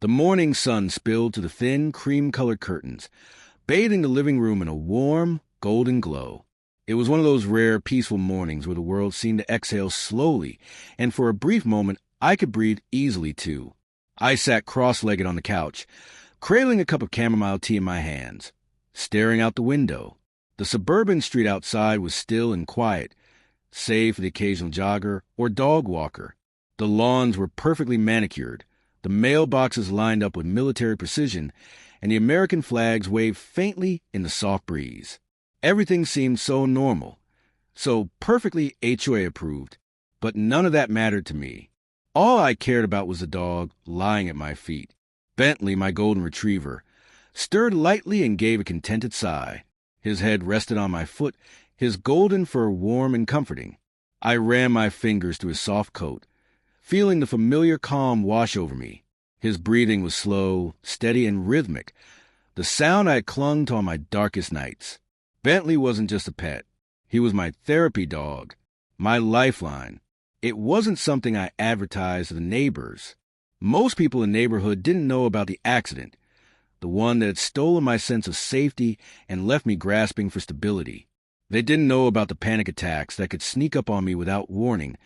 The morning sun spilled to the thin, cream-colored curtains, bathing the living room in a warm, golden glow. It was one of those rare, peaceful mornings where the world seemed to exhale slowly, and for a brief moment I could breathe easily, too. I sat cross-legged on the couch, cradling a cup of chamomile tea in my hands, staring out the window. The suburban street outside was still and quiet, save for the occasional jogger or dog walker. The lawns were perfectly manicured, the mailboxes lined up with military precision, and the American flags waved faintly in the soft breeze. Everything seemed so normal, so perfectly HOA approved, but none of that mattered to me. All I cared about was the dog lying at my feet. Bentley, my golden retriever, stirred lightly and gave a contented sigh. His head rested on my foot, his golden fur warm and comforting. I ran my fingers through his soft coat, feeling the familiar calm wash over me. His breathing was slow, steady, and rhythmic, the sound I had clung to on my darkest nights. Bentley wasn't just a pet. He was my therapy dog, my lifeline. It wasn't something I advertised to the neighbors. Most people in the neighborhood didn't know about the accident, the one that had stolen my sense of safety and left me grasping for stability. They didn't know about the panic attacks that could sneak up on me without warning,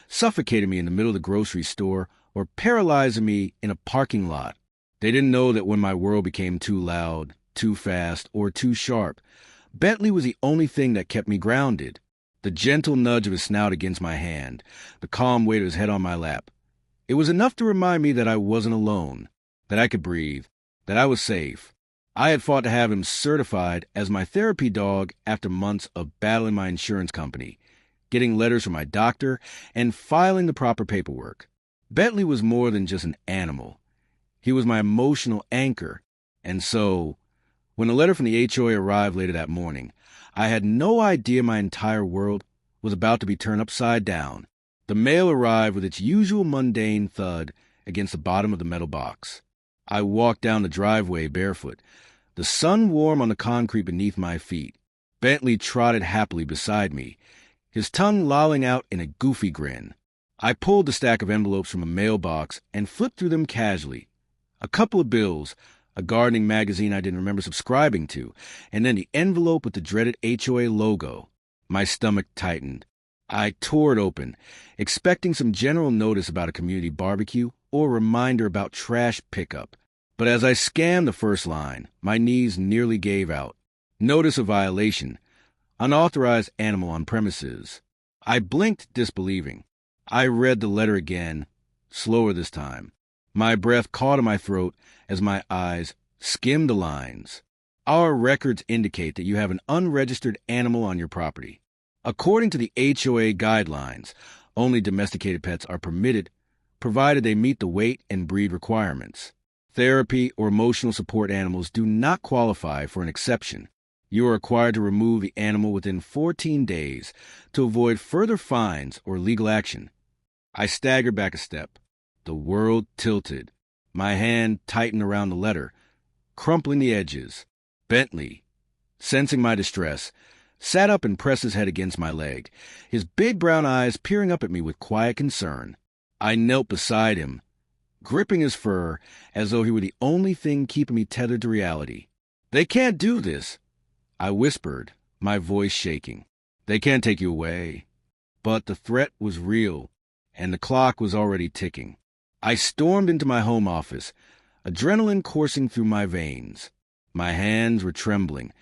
suffocating me in the middle of the grocery store or paralyzing me in a parking lot. They didn't know that when my world became too loud, too fast, or too sharp, Bentley was the only thing that kept me grounded. The gentle nudge of his snout against my hand, the calm weight of his head on my lap. It was enough to remind me that I wasn't alone, that I could breathe, that I was safe. I had fought to have him certified as my therapy dog after months of battling my insurance company, getting letters from my doctor, and filing the proper paperwork. Bentley was more than just an animal. He was my emotional anchor. And so, when a letter from the HOA arrived later that morning, I had no idea my entire world was about to be turned upside down. The mail arrived with its usual mundane thud against the bottom of the metal box. I walked down the driveway barefoot, the sun warm on the concrete beneath my feet. Bentley trotted happily beside me, his tongue lolling out in a goofy grin. I pulled the stack of envelopes from a mailbox and flipped through them casually. A couple of bills, a gardening magazine I didn't remember subscribing to, and then the envelope with the dreaded HOA logo. My stomach tightened. I tore it open, expecting some general notice about a community barbecue or a reminder about trash pickup. But as I scanned the first line, my knees nearly gave out. Notice of violation. Unauthorized animal on premises. I blinked, disbelieving. I read the letter again, slower this time. My breath caught in my throat as my eyes skimmed the lines. Our records indicate that you have an unregistered animal on your property. According to the HOA guidelines, only domesticated pets are permitted, provided they meet the weight and breed requirements. Therapy or emotional support animals do not qualify for an exception. You are required to remove the animal within 14 days to avoid further fines or legal action. I staggered back a step. The world tilted. My hand tightened around the letter, crumpling the edges. Bentley, sensing my distress, sat up and pressed his head against my leg, his big brown eyes peering up at me with quiet concern. I knelt beside him, gripping his fur as though he were the only thing keeping me tethered to reality. "They can't do this," I whispered, my voice shaking. "They can't take you away." But the threat was real, and the clock was already ticking. I stormed into my home office, adrenaline coursing through my veins. My hands were trembling,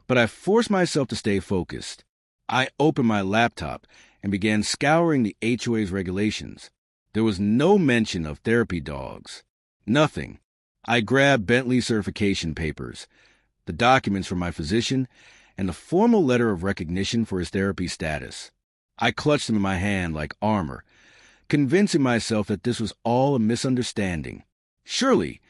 but I forced myself to stay focused. I opened my laptop and began scouring the HOA's regulations. There was no mention of therapy dogs. Nothing. I grabbed Bentley's certification papers, the documents from my physician, and the formal letter of recognition for his therapy status. I clutched them in my hand like armor, convincing myself that this was all a misunderstanding. Surely,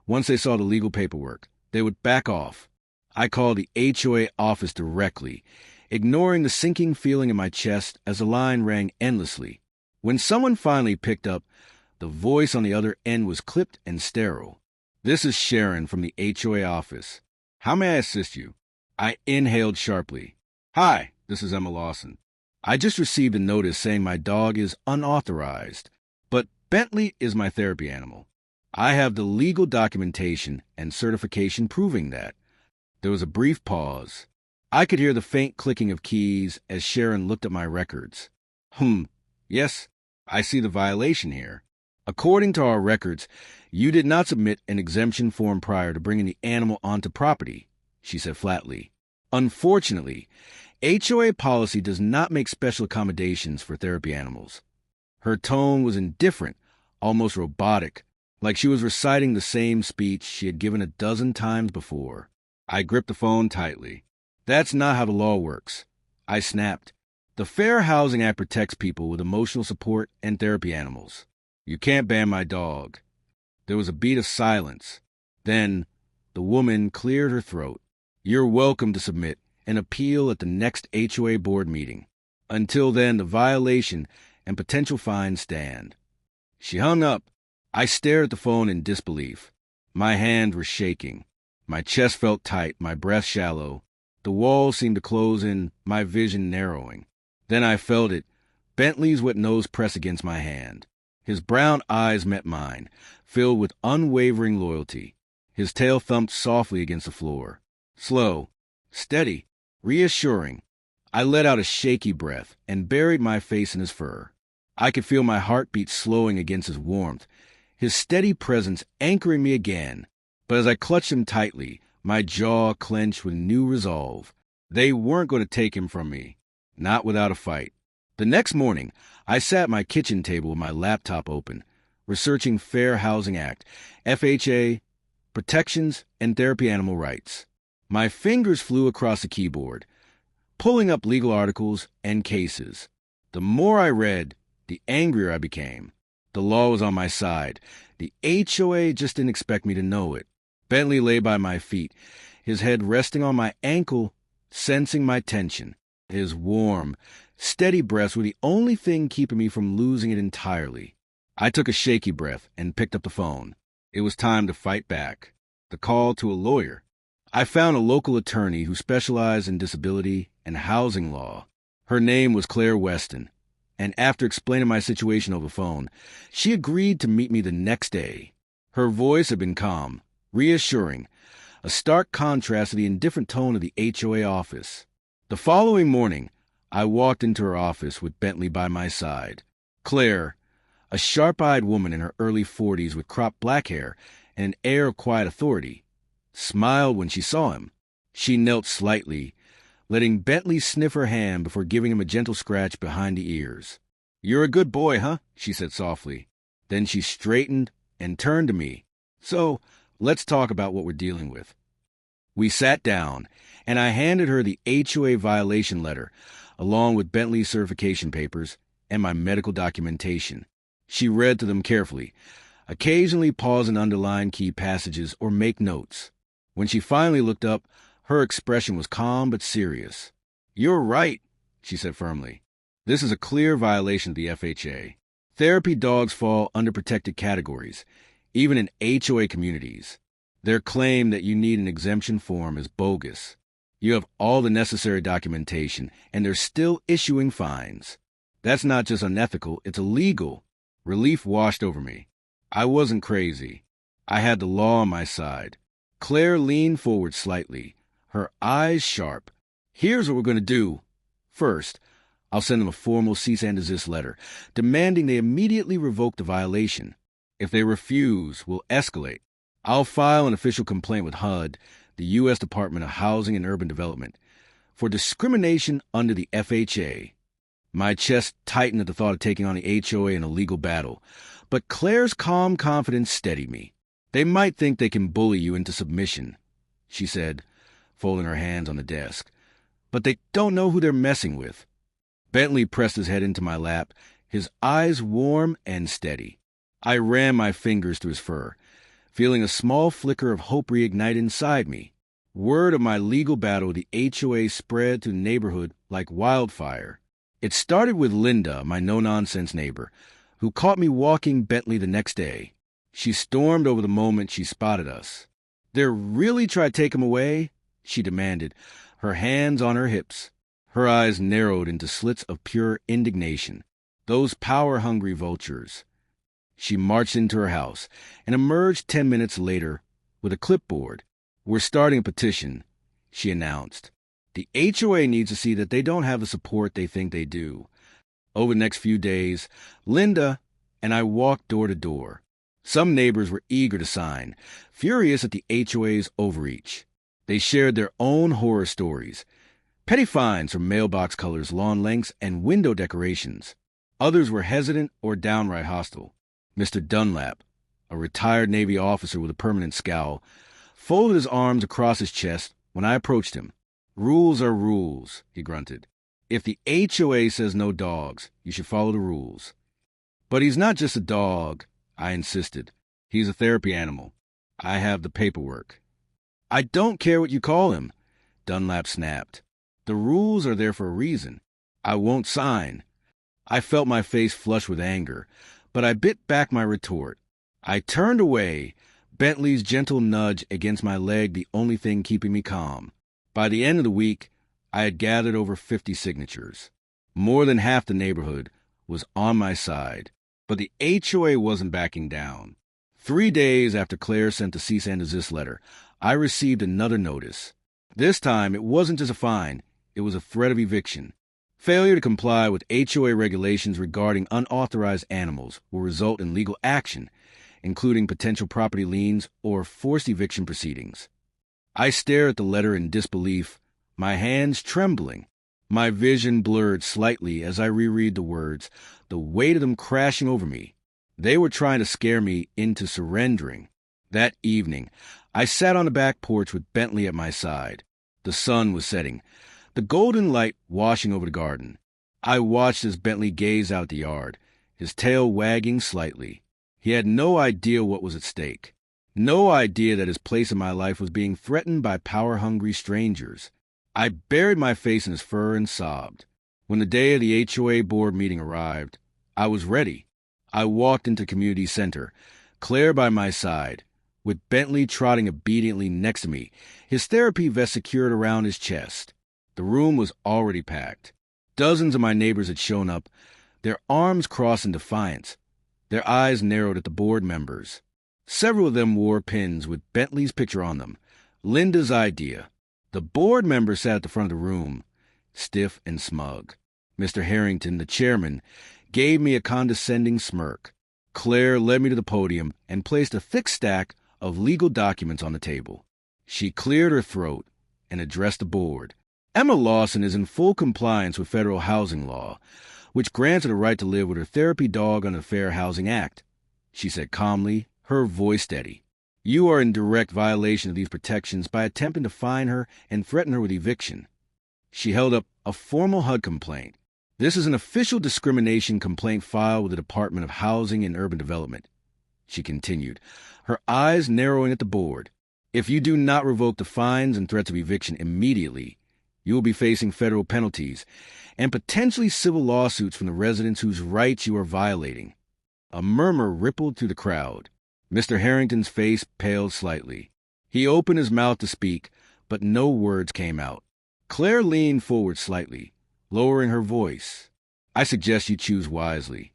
once they saw the legal paperwork, they would back off. I called the HOA office directly, ignoring the sinking feeling in my chest as the line rang endlessly. When someone finally picked up, the voice on the other end was clipped and sterile. "This is Sharon from the HOA office. How may I assist you?" I inhaled sharply. "Hi, this is Emma Lawson. I just received a notice saying my dog is unauthorized, but Bentley is my therapy animal. I have the legal documentation and certification proving that. There was a brief pause. I could hear the faint clicking of keys as Sharon looked at my records. Yes, I see the violation here. According to our records, you did not submit an exemption form prior to bringing the animal onto property, she said flatly. Unfortunately, HOA policy does not make special accommodations for therapy animals. Her tone was indifferent, almost robotic, like she was reciting the same speech she had given a dozen times before. I gripped the phone tightly. That's not how the law works. I snapped. The Fair Housing Act protects people with emotional support and therapy animals. You can't ban my dog. There was a beat of silence. Then, the woman cleared her throat. You're welcome to submit an appeal at the next HOA board meeting. Until then, the violation and potential fine stand. She hung up. I stared at the phone in disbelief. My hands were shaking. My chest felt tight, my breath shallow. The walls seemed to close in, my vision narrowing. Then I felt it. Bentley's wet nose pressed against my hand. His brown eyes met mine, filled with unwavering loyalty. His tail thumped softly against the floor. Slow, steady, reassuring. I let out a shaky breath and buried my face in his fur. I could feel my heartbeat slowing against his warmth, his steady presence anchoring me again. But as I clutched him tightly, my jaw clenched with new resolve. They weren't going to take him from me. Not without a fight. The next morning, I sat at my kitchen table with my laptop open, researching Fair Housing Act, FHA, protections, and therapy animal rights. My fingers flew across the keyboard, pulling up legal articles and cases. The more I read, the angrier I became. The law was on my side. The HOA just didn't expect me to know it. Bentley lay by my feet, his head resting on my ankle, sensing my tension. His warm, steady breaths were the only thing keeping me from losing it entirely. I took a shaky breath and picked up the phone. It was time to fight back. The call to a lawyer. I found a local attorney who specialized in disability and housing law. Her name was Claire Weston, and after explaining my situation over the phone, she agreed to meet me the next day. Her voice had been calm, reassuring, a stark contrast to the indifferent tone of the HOA office. The following morning, I walked into her office with Bentley by my side. Claire, a sharp-eyed woman in her early 40s with cropped black hair and an air of quiet authority, smiled when she saw him. She knelt slightly, letting Bentley sniff her hand before giving him a gentle scratch behind the ears. "You're a good boy, huh?" she said softly. Then she straightened and turned to me. "So, let's talk about what we're dealing with." We sat down, and I handed her the HOA violation letter, along with Bentley's certification papers and my medical documentation. She read through them carefully, occasionally pausing to underline key passages or make notes. When she finally looked up, her expression was calm but serious. "You're right," she said firmly. "This is a clear violation of the FHA. Therapy dogs fall under protected categories, even in HOA communities. Their claim that you need an exemption form is bogus. You have all the necessary documentation, and they're still issuing fines. That's not just unethical, it's illegal." Relief washed over me. I wasn't crazy. I had the law on my side. Claire leaned forward slightly, her eyes sharp. "Here's what we're going to do. First, I'll send them a formal cease and desist letter, demanding they immediately revoke the violation. If they refuse, we'll escalate. I'll file an official complaint with HUD, the U.S. Department of Housing and Urban Development, for discrimination under the FHA." My chest tightened at the thought of taking on the HOA in a legal battle, but Claire's calm confidence steadied me. "They might think they can bully you into submission," she said, folding her hands on the desk, "but they don't know who they're messing with." Bentley pressed his head into my lap, his eyes warm and steady. I ran my fingers through his fur, feeling a small flicker of hope reignite inside me. Word of my legal battle with the HOA spread through the neighborhood like wildfire. It started with Linda, my no-nonsense neighbor, who caught me walking Bentley the next day. She stormed over the moment she spotted us. "They're really trying to take him away?" she demanded, her hands on her hips. Her eyes narrowed into slits of pure indignation. Those power-hungry vultures. She marched into her house and emerged 10 minutes later with a clipboard. "We're starting a petition," she announced. "The HOA needs to see that they don't have the support they think they do." Over the next few days, Linda and I walked door to door. Some neighbors were eager to sign, furious at the HOA's overreach. They shared their own horror stories. Petty fines for mailbox colors, lawn lengths, and window decorations. Others were hesitant or downright hostile. Mr. Dunlap, a retired Navy officer with a permanent scowl, folded his arms across his chest when I approached him. "Rules are rules," he grunted. "If the HOA says no dogs, you should follow the rules." "But he's not just a dog," I insisted. "He's a therapy animal. I have the paperwork." "I don't care what you call him," Dunlap snapped. "The rules are there for a reason. I won't sign." I felt my face flush with anger, but I bit back my retort. I turned away, Bentley's gentle nudge against my leg the only thing keeping me calm. By the end of the week, I had gathered over 50 signatures. More than half the neighborhood was on my side, but the HOA wasn't backing down. 3 days after Claire sent the cease and desist letter, I received another notice. This time, it wasn't just a fine, it was a threat of eviction. Failure to comply with HOA regulations regarding unauthorized animals will result in legal action, including potential property liens or forced eviction proceedings. I stare at the letter in disbelief, my hands trembling. My vision blurred slightly as I reread the words, the weight of them crashing over me. They were trying to scare me into surrendering. That evening, I sat on the back porch with Bentley at my side. The sun was setting, the golden light washing over the garden. I watched as Bentley gazed out the yard, his tail wagging slightly. He had no idea what was at stake. No idea that his place in my life was being threatened by power-hungry strangers. I buried my face in his fur and sobbed. When the day of the HOA board meeting arrived, I was ready. I walked into community center, Claire by my side, with Bentley trotting obediently next to me, his therapy vest secured around his chest. The room was already packed. Dozens of my neighbors had shown up, their arms crossed in defiance, their eyes narrowed at the board members. Several of them wore pins with Bentley's picture on them, Linda's idea. The board member sat at the front of the room, stiff and smug. Mr. Harrington, the chairman, gave me a condescending smirk. Claire led me to the podium and placed a thick stack of legal documents on the table. She cleared her throat and addressed the board. "Emma Lawson is in full compliance with federal housing law, which grants her the right to live with her therapy dog under the Fair Housing Act," she said calmly, her voice steady. "You are in direct violation of these protections by attempting to fine her and threaten her with eviction." She held up a formal HUD complaint. "This is an official discrimination complaint filed with the Department of Housing and Urban Development," she continued, her eyes narrowing at the board. "If you do not revoke the fines and threats of eviction immediately, you will be facing federal penalties and potentially civil lawsuits from the residents whose rights you are violating." A murmur rippled through the crowd. Mr. Harrington's face paled slightly. He opened his mouth to speak, but no words came out. Claire leaned forward slightly, lowering her voice. "I suggest you choose wisely."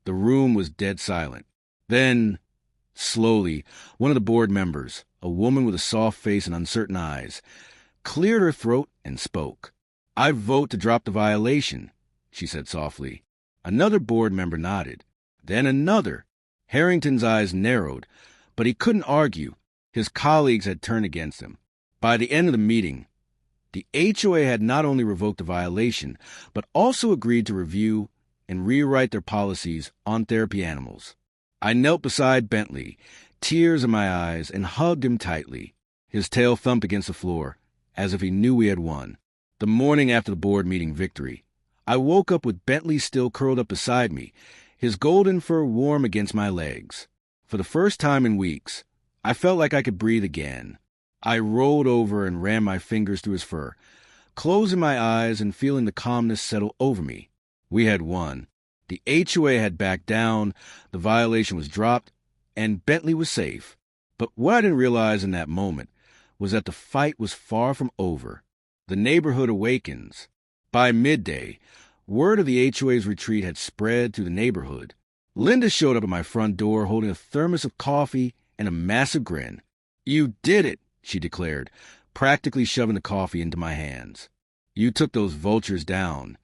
The room was dead silent. Then, slowly, one of the board members, a woman with a soft face and uncertain eyes, cleared her throat and spoke. "I vote to drop the violation," she said softly. Another board member nodded. Then another. Harrington's eyes narrowed, but he couldn't argue. His colleagues had turned against him. By the end of the meeting, the HOA had not only revoked the violation, but also agreed to review and rewrite their policies on therapy animals. I knelt beside Bentley, tears in my eyes, and hugged him tightly. His tail thumped against the floor, as if he knew we had won. The morning after the board meeting victory, I woke up with Bentley still curled up beside me, his golden fur warm against my legs. For the first time in weeks, I felt like I could breathe again. I rolled over and ran my fingers through his fur, closing my eyes and feeling the calmness settle over me. We had won. The HOA had backed down, the violation was dropped, and Bentley was safe. But what I didn't realize in that moment was that the fight was far from over. The neighborhood awakens. By midday, word of the HOA's retreat had spread through the neighborhood. Linda showed up at my front door holding a thermos of coffee and a massive grin. "You did it," she declared, practically shoving the coffee into my hands. "You took those vultures down."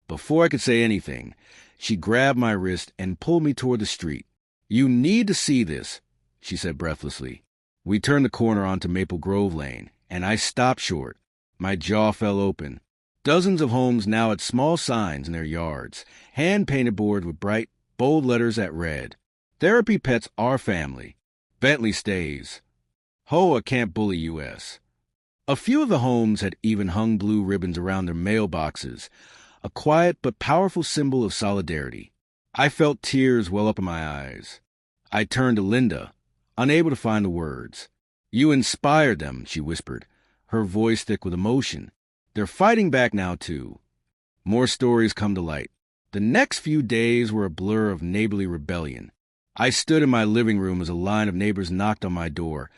Before I could say anything, she grabbed my wrist and pulled me toward the street. "You need to see this," she said breathlessly. We turned the corner onto Maple Grove Lane, and I stopped short. My jaw fell open. Dozens of homes now had small signs in their yards, hand-painted boards with bright, bold letters that read, "Therapy pets are family. Bentley stays. HOA can't bully U.S." A few of the homes had even hung blue ribbons around their mailboxes, a quiet but powerful symbol of solidarity. I felt tears well up in my eyes. I turned to Linda, unable to find the words. "You inspired them," she whispered, her voice thick with emotion. "They're fighting back now, too." More stories come to light. The next few days were a blur of neighborly rebellion. I stood in my living room as a line of neighbors knocked on my door,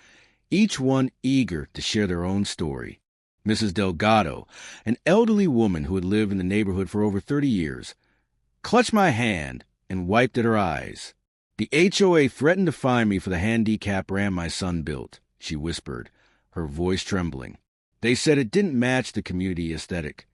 each one eager to share their own story. Mrs. Delgado, an elderly woman who had lived in the neighborhood for over 30 years, clutched my hand and wiped at her eyes. "The HOA threatened to fine me for the handicap ramp my son built," she whispered, her voice trembling. "They said it didn't match the community aesthetic."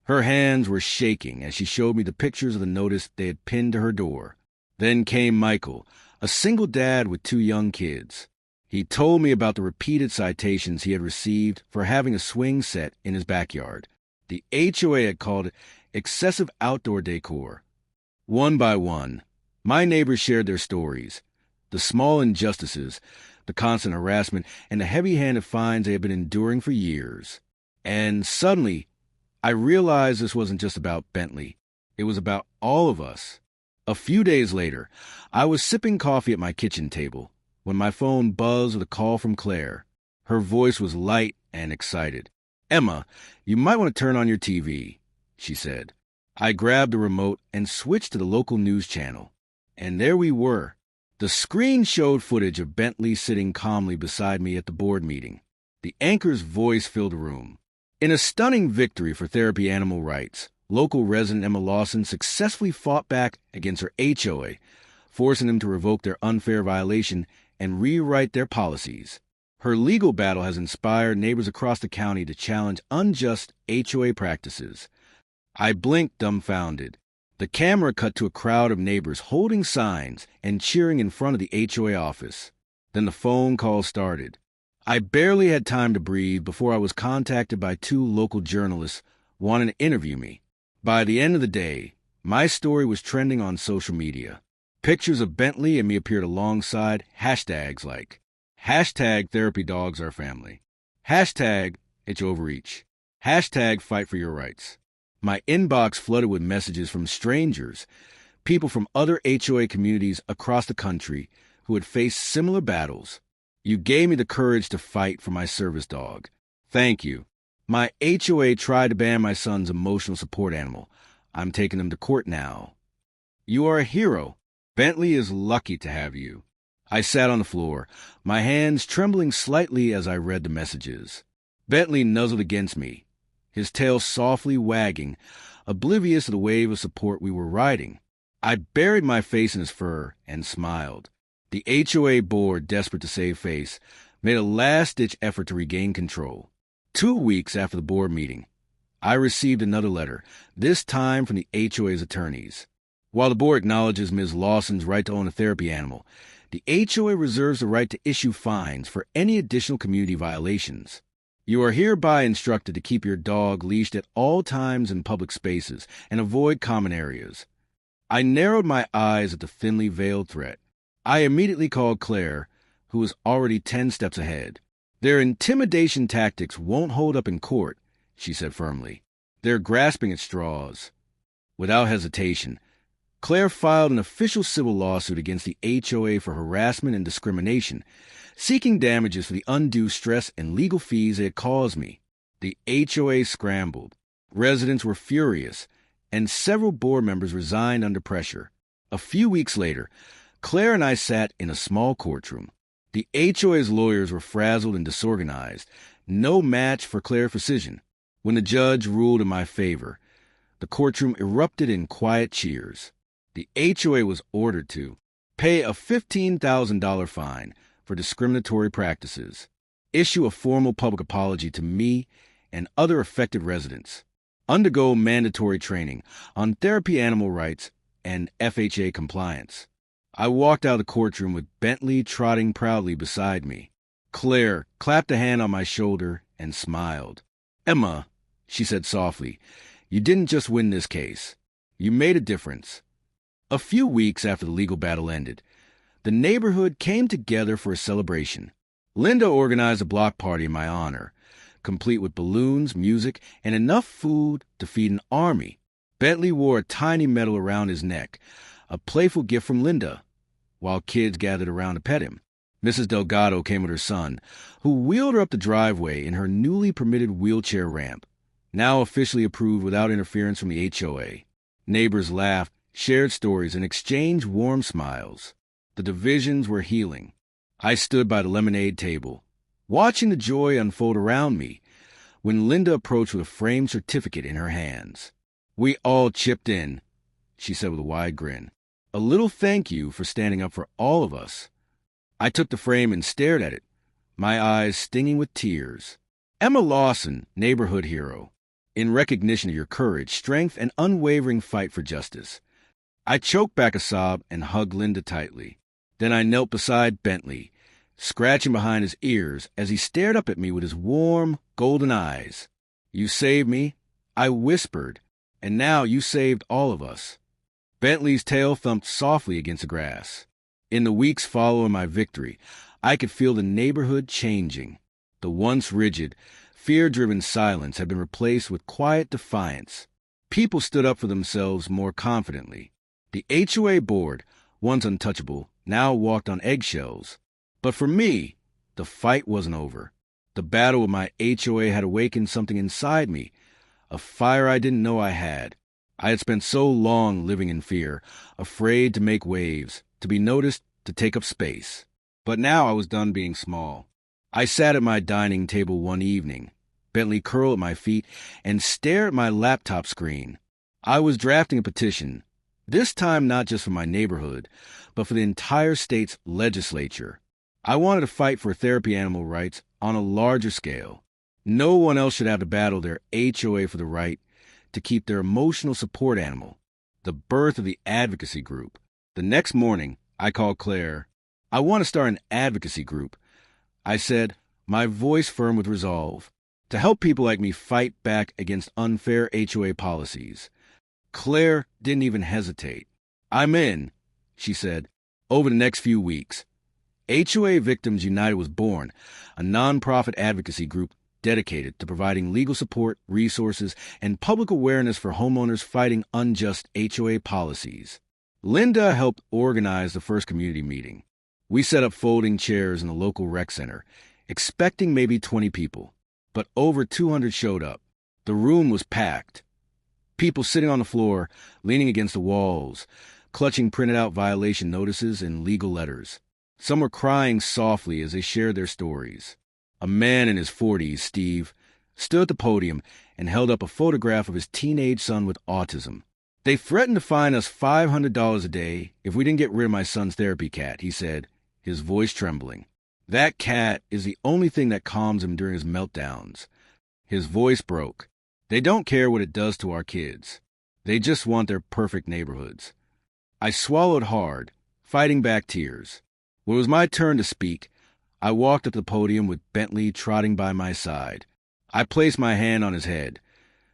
Her hands were shaking as she showed me the pictures of the notice they had pinned to her door. Then came Michael, a single dad with 2 young kids. He told me about the repeated citations he had received for having a swing set in his backyard. The HOA had called it excessive outdoor decor. One by one, my neighbors shared their stories, the small injustices, the constant harassment, and the heavy-handed fines they had been enduring for years. And suddenly, I realized this wasn't just about Bentley. It was about all of us. A few days later, I was sipping coffee at my kitchen table when my phone buzzed with a call from Claire. Her voice was light and excited. "Emma, you might want to turn on your TV," she said. I grabbed the remote and switched to the local news channel. And there we were. The screen showed footage of Bentley sitting calmly beside me at the board meeting. The anchor's voice filled the room. In a stunning victory for therapy animal rights, local resident Emma Lawson successfully fought back against her HOA, forcing them to revoke their unfair violation and rewrite their policies. Her legal battle has inspired neighbors across the county to challenge unjust HOA practices. I blinked dumbfounded. The camera cut to a crowd of neighbors holding signs and cheering in front of the HOA office. Then the phone call started. I barely had time to breathe before I was contacted by 2 local journalists wanting to interview me. By the end of the day, my story was trending on social media. Pictures of Bentley and me appeared alongside hashtags like #TherapyDogsAreFamily, #HOverreach, #FightForYourRights. My inbox flooded with messages from strangers, people from other HOA communities across the country who had faced similar battles. "You gave me the courage to fight for my service dog. Thank you. My HOA tried to ban my son's emotional support animal. I'm taking him to court now. You are a hero. Bentley is lucky to have you." I sat on the floor, my hands trembling slightly as I read the messages. Bentley nuzzled against me, his tail softly wagging, oblivious of the wave of support we were riding. I buried my face in his fur and smiled. The HOA board, desperate to save face, made a last-ditch effort to regain control. 2 weeks after the board meeting, I received another letter, this time from the HOA's attorneys. While the board acknowledges Ms. Lawson's right to own a therapy animal, the HOA reserves the right to issue fines for any additional community violations. "You are hereby instructed to keep your dog leashed at all times in public spaces and avoid common areas." I narrowed my eyes at the thinly veiled threat. I immediately called Claire, who was already 10 steps ahead. "Their intimidation tactics won't hold up in court," she said firmly. "They're grasping at straws." Without hesitation, Claire filed an official civil lawsuit against the HOA for harassment and discrimination, seeking damages for the undue stress and legal fees they had caused me. The HOA scrambled. Residents were furious, and several board members resigned under pressure. A few weeks later, Claire and I sat in a small courtroom. The HOA's lawyers were frazzled and disorganized, no match for Claire's precision. When the judge ruled in my favor, the courtroom erupted in quiet cheers. The HOA was ordered to pay a $15,000 fine for discriminatory practices, issue a formal public apology to me and other affected residents, undergo mandatory training on therapy, animal rights, and FHA compliance. I walked out of the courtroom with Bentley trotting proudly beside me. Claire clapped a hand on my shoulder and smiled. "Emma," she said softly, "you didn't just win this case. You made a difference." A few weeks after the legal battle ended, the neighborhood came together for a celebration. Linda organized a block party in my honor, complete with balloons, music, and enough food to feed an army. Bentley wore a tiny medal around his neck, a playful gift from Linda, while kids gathered around to pet him. Mrs. Delgado came with her son, who wheeled her up the driveway in her newly permitted wheelchair ramp, now officially approved without interference from the HOA. Neighbors laughed, shared stories, and exchanged warm smiles. The divisions were healing. I stood by the lemonade table, watching the joy unfold around me, when Linda approached with a framed certificate in her hands. "We all chipped in," she said with a wide grin. "A little thank you for standing up for all of us." I took the frame and stared at it, my eyes stinging with tears. "Emma Lawson, neighborhood hero, in recognition of your courage, strength, and unwavering fight for justice." I choked back a sob and hugged Linda tightly. Then I knelt beside Bentley, scratching behind his ears as he stared up at me with his warm, golden eyes. "You saved me," I whispered, "and now you saved all of us." Bentley's tail thumped softly against the grass. In the weeks following my victory, I could feel the neighborhood changing. The once rigid, fear-driven silence had been replaced with quiet defiance. People stood up for themselves more confidently. The HOA board, once untouchable, now walked on eggshells. But for me, the fight wasn't over. The battle with my HOA had awakened something inside me, a fire I didn't know I had. I had spent so long living in fear, afraid to make waves, to be noticed, to take up space. But now I was done being small. I sat at my dining table one evening, Bentley curled at my feet, and stared at my laptop screen. I was drafting a petition, this time not just for my neighborhood, but for the entire state's legislature. I wanted to fight for therapy animal rights on a larger scale. No one else should have to battle their HOA for the right to keep their emotional support animal, the birth of the advocacy group. The next morning, I called Claire. "I want to start an advocacy group," I said, my voice firm with resolve, "to help people like me fight back against unfair HOA policies." Claire didn't even hesitate. "I'm in," she said. Over the next few weeks, HOA Victims United was born, a nonprofit advocacy group dedicated to providing legal support, resources, and public awareness for homeowners fighting unjust HOA policies. Linda helped organize the first community meeting. We set up folding chairs in the local rec center, expecting maybe 20 people. But over 200 showed up. The room was packed. People sitting on the floor, leaning against the walls, clutching printed-out violation notices and legal letters. Some were crying softly as they shared their stories. A man in his 40s, Steve, stood at the podium and held up a photograph of his teenage son with autism. "They threatened to fine us $500 a day if we didn't get rid of my son's therapy cat," he said, his voice trembling. "That cat is the only thing that calms him during his meltdowns." His voice broke. "They don't care what it does to our kids. They just want their perfect neighborhoods." I swallowed hard, fighting back tears. When it was my turn to speak, I walked up to the podium with Bentley trotting by my side. I placed my hand on his head,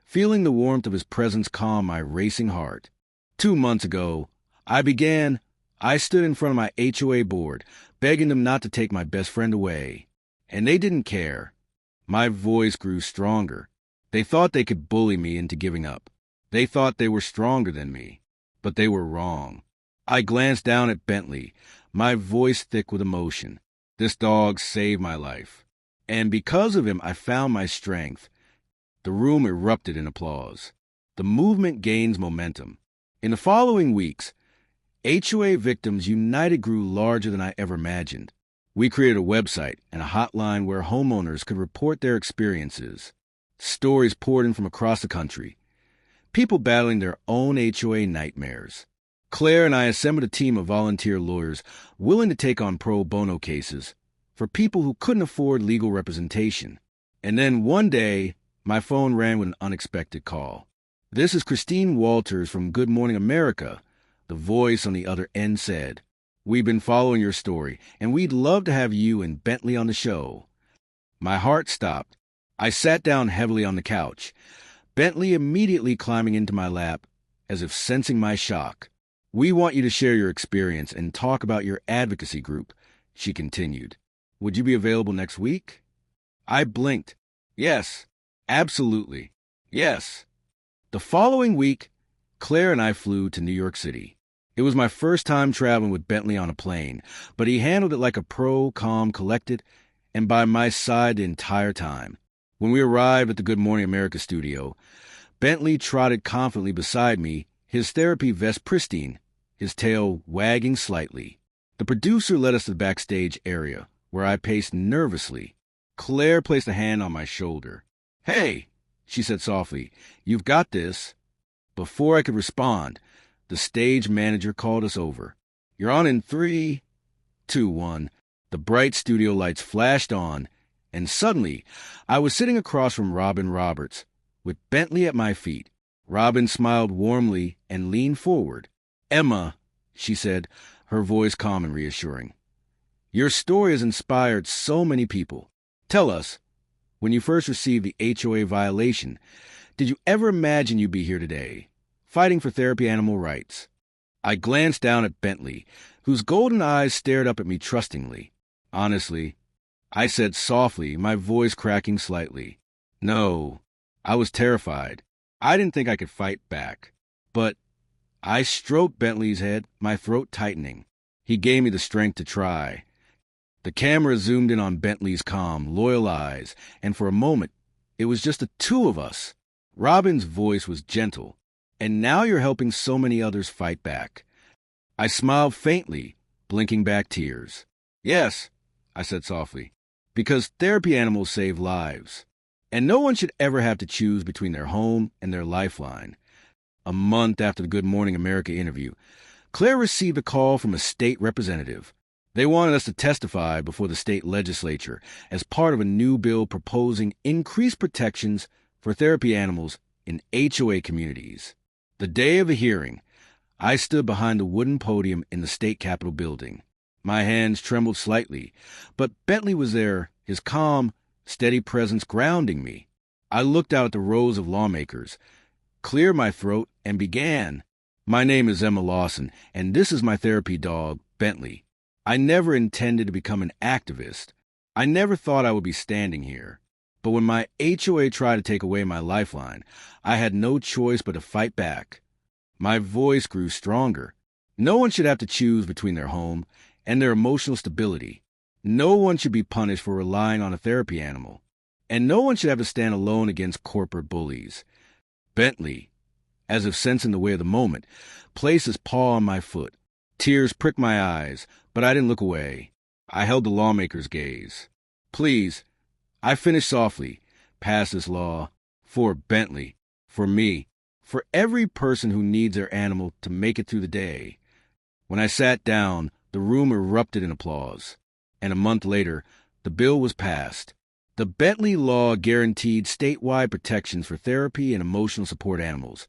feeling the warmth of his presence calm my racing heart. 2 months ago, I stood in front of my HOA board, begging them not to take my best friend away. And they didn't care. My voice grew stronger. They thought they could bully me into giving up. They thought they were stronger than me. But they were wrong. I glanced down at Bentley, my voice thick with emotion. This dog saved my life. And because of him, I found my strength. The room erupted in applause. The movement gains momentum. In the following weeks, HOA Victims United grew larger than I ever imagined. We created a website and a hotline where homeowners could report their experiences. Stories poured in from across the country. People battling their own HOA nightmares. Claire and I assembled a team of volunteer lawyers willing to take on pro bono cases for people who couldn't afford legal representation. And then one day, my phone rang with an unexpected call. "This is Christine Walters from Good Morning America," the voice on the other end said. "We've been following your story, and we'd love to have you and Bentley on the show." My heart stopped. I sat down heavily on the couch, Bentley immediately climbing into my lap, as if sensing my shock. "We want you to share your experience and talk about your advocacy group," she continued. "Would you be available next week?" I blinked. Yes, absolutely. Yes. The following week, Claire and I flew to New York City. It was my first time traveling with Bentley on a plane, but he handled it like a pro, calm, collected, and by my side the entire time. When we arrived at the Good Morning America studio, Bentley trotted confidently beside me, his therapy vest pristine, his tail wagging slightly. The producer led us to the backstage area, where I paced nervously. Claire placed a hand on my shoulder. "Hey," she said softly, "you've got this." Before I could respond, the stage manager called us over. "You're on in 3, 2, 1. The bright studio lights flashed on, and suddenly I was sitting across from Robin Roberts, with Bentley at my feet. Robin smiled warmly and leaned forward. "Emma," she said, her voice calm and reassuring, "your story has inspired so many people. Tell us, when you first received the HOA violation, did you ever imagine you'd be here today, fighting for therapy animal rights?" I glanced down at Bentley, whose golden eyes stared up at me trustingly. "Honestly," I said softly, my voice cracking slightly. "No, I was terrified. I didn't think I could fight back. But I stroked Bentley's head, my throat tightening. He gave me the strength to try." The camera zoomed in on Bentley's calm, loyal eyes, and for a moment, it was just the two of us. Robin's voice was gentle. "And now you're helping so many others fight back." I smiled faintly, blinking back tears. "Yes," I said softly, "because therapy animals save lives. And no one should ever have to choose between their home and their lifeline." A month after the Good Morning America interview, Claire received a call from a state representative. They wanted us to testify before the state legislature as part of a new bill proposing increased protections for therapy animals in HOA communities. The day of the hearing, I stood behind the wooden podium in the state capitol building. My hands trembled slightly, but Bentley was there, his calm, steady presence grounding me. I looked out at the rows of lawmakers, cleared my throat, and began. "My name is Emma Lawson, and this is my therapy dog, Bentley. I never intended to become an activist. I never thought I would be standing here. But when my HOA tried to take away my lifeline, I had no choice but to fight back." My voice grew stronger. No one should have to choose between their home and their emotional stability. No one should be punished for relying on a therapy animal. And no one should have to stand alone against corporate bullies. Bentley, as if sensing the weight of the moment, placed his paw on my foot. Tears pricked my eyes, but I didn't look away. I held the lawmaker's gaze. "Please," I finished softly, "pass this law. For Bentley, for me, for every person who needs their animal to make it through the day." When I sat down, the room erupted in applause. And a month later, the bill was passed. The Bentley law guaranteed statewide protections for therapy and emotional support animals,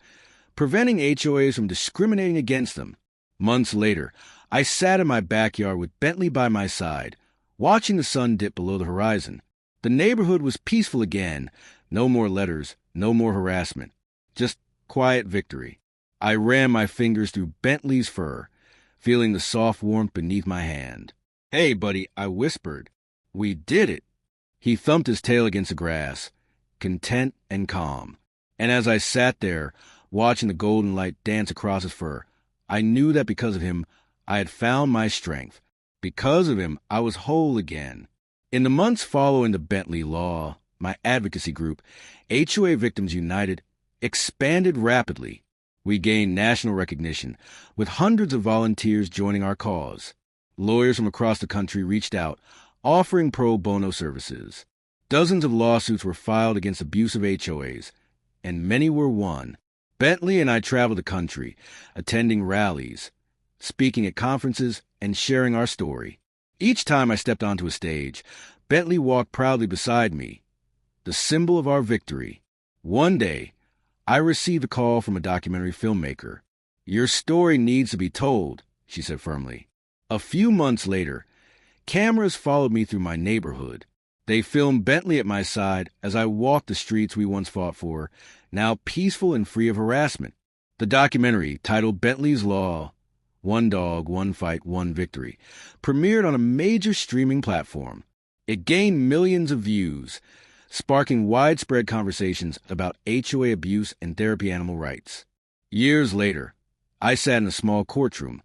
preventing HOAs from discriminating against them. Months later, I sat in my backyard with Bentley by my side, watching the sun dip below the horizon. The neighborhood was peaceful again. No more letters, no more harassment. Just quiet victory. I ran my fingers through Bentley's fur, feeling the soft warmth beneath my hand. "Hey, buddy," I whispered. "We did it." He thumped his tail against the grass, content and calm. And as I sat there, watching the golden light dance across his fur, I knew that because of him, I had found my strength. Because of him, I was whole again. In the months following the Bentley law, my advocacy group, HOA Victims United, expanded rapidly. We gained national recognition, with hundreds of volunteers joining our cause. Lawyers from across the country reached out, offering pro bono services. Dozens of lawsuits were filed against abusive HOAs, and many were won. Bentley and I traveled the country, attending rallies, speaking at conferences, and sharing our story. Each time I stepped onto a stage, Bentley walked proudly beside me, the symbol of our victory. One day, I received a call from a documentary filmmaker. "Your story needs to be told," she said firmly. A few months later, cameras followed me through my neighborhood. They filmed Bentley at my side as I walked the streets we once fought for, now peaceful and free of harassment. The documentary, titled Bentley's Law, One Dog, One Fight, One Victory, premiered on a major streaming platform. It gained millions of views, sparking widespread conversations about HOA abuse and therapy animal rights. Years later, I sat in a small courtroom,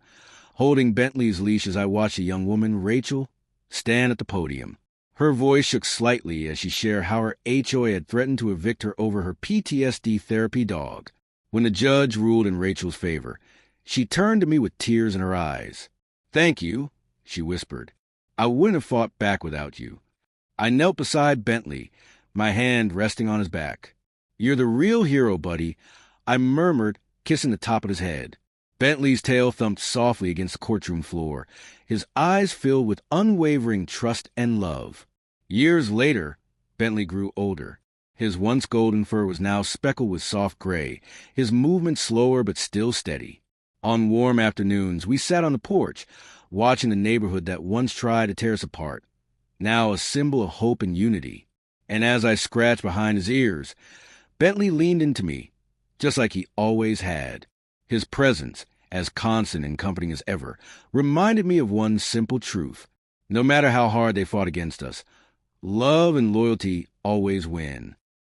holding Bentley's leash as I watched a young woman, Rachel, stand at the podium. Her voice shook slightly as she shared how her HOA had threatened to evict her over her PTSD therapy dog. When the judge ruled in Rachel's favor, she turned to me with tears in her eyes. "Thank you," she whispered. "I wouldn't have fought back without you." I knelt beside Bentley, my hand resting on his back. "You're the real hero, buddy," I murmured, kissing the top of his head. Bentley's tail thumped softly against the courtroom floor, his eyes filled with unwavering trust and love. Years later, Bentley grew older. His once golden fur was now speckled with soft gray, his movement slower but still steady. On warm afternoons, we sat on the porch, watching the neighborhood that once tried to tear us apart, now a symbol of hope and unity. And as I scratched behind his ears, Bentley leaned into me, just like he always had. His presence, as constant and comforting as ever, reminded me of one simple truth. No matter how hard they fought against us, love and loyalty always win.